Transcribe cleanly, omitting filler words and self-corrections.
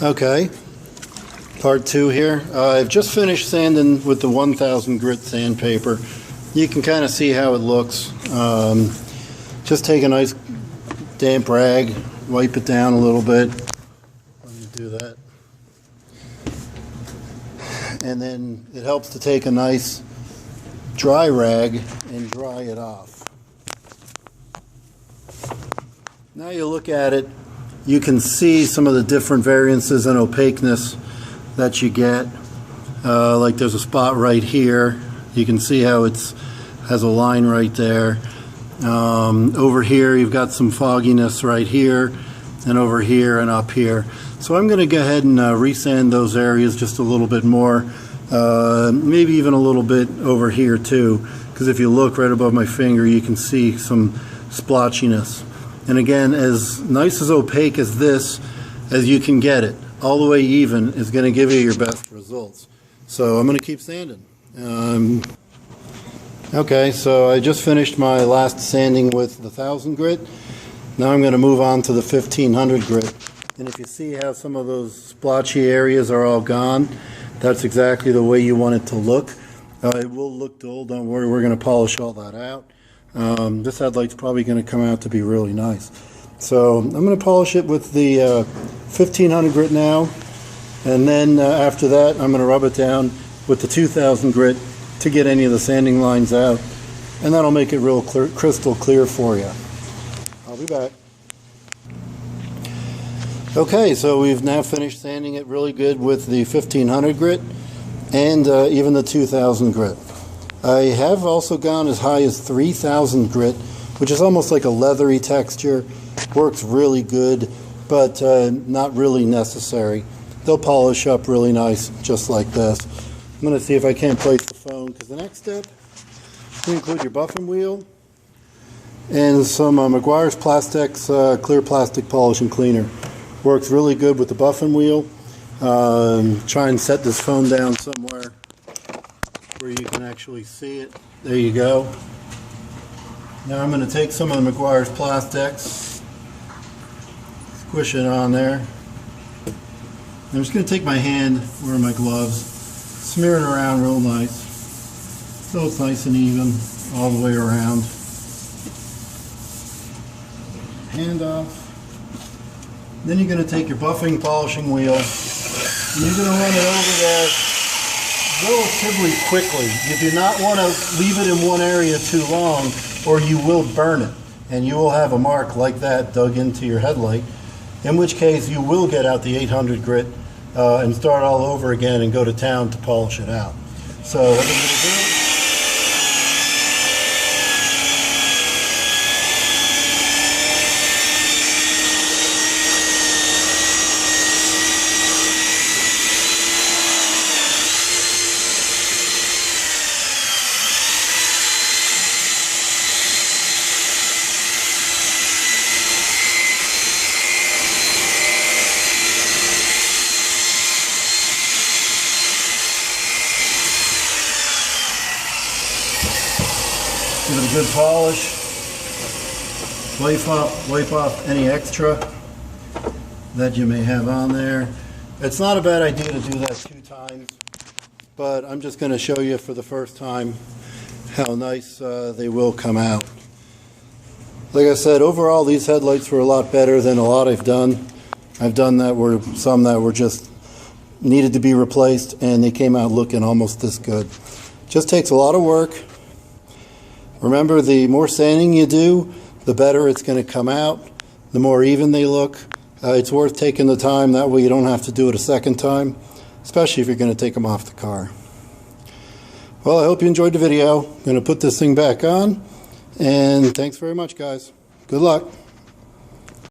Okay, part 2 here. I've just finished sanding with the 1000 grit sandpaper. You can kind of see how it looks. Just take a nice damp rag, wipe it down a little bit. Let me do that. And then it helps to take a nice dry rag and dry it off. Now you look at it, you can see some of the different variances in opaqueness that you get. Like there's a spot right here. You can see how it has a line right there. Over here you've got some fogginess right here, and over here and up here. So I'm going to go ahead and resand those areas just a little bit more, maybe even a little bit over here too, because if you look right above my finger you can see some splotchiness. And again, as nice as opaque as this as you can get it, all the way even, is going to give you your best results. So I'm going to keep sanding. Okay, so I just finished my last sanding with the 1000 grit. Now I'm going to move on to the 1500 grit. And if you see how some of those splotchy areas are all gone, that's exactly the way you want it to look. It will look dull, don't worry, we're going to polish all that out. This headlight's probably going to come out to be really nice. So I'm going to polish it with the 1500 grit now, and then after that I'm going to rub it down with the 2000 grit to get any of the sanding lines out, and that'll make it real clear, crystal clear for you. I'll be back. Okay, so we've now finished sanding it really good with the 1500 grit and even the 2000 grit. I have also gone as high as 3000 grit, which is almost like a leathery texture. Works really good, but not really necessary. They'll polish up really nice, just like this. I'm going to see if I can't place the phone, because the next step will include your buffing wheel and some Meguiar's Plastics clear plastic polish and cleaner. Works really good with the buffing wheel. Try and set this phone down somewhere where you can actually see it. There you go. Now I'm going to take some of the Meguiar's Plastics, squish it on there. I'm just going to take my hand, wearing my gloves, smear it around real nice so it's nice and even all the way around. Hand off. Then you're going to take your buffing polishing wheel and you're going to run it over there relatively quickly. You do not want to leave it in one area too long, or you will burn it and you will have a mark like that dug into your headlight, in which case you will get out the 800 grit and start all over again and go to town to polish it out. So what I'm going to do, give it a good polish, wipe off any extra that you may have on there. It's not a bad idea to do that 2 times, but I'm just going to show you for the first time how nice they will come out. Like I said, overall these headlights were a lot better than a lot I've done. I've done that were some that were just needed to be replaced, and they came out looking almost this good. Just takes a lot of work. Remember, the more sanding you do, the better it's going to come out, the more even they look. It's worth taking the time, that way you don't have to do it a second time, especially if you're going to take them off the car. Well, I hope you enjoyed the video. I'm going to put this thing back on, and thanks very much, guys. Good luck.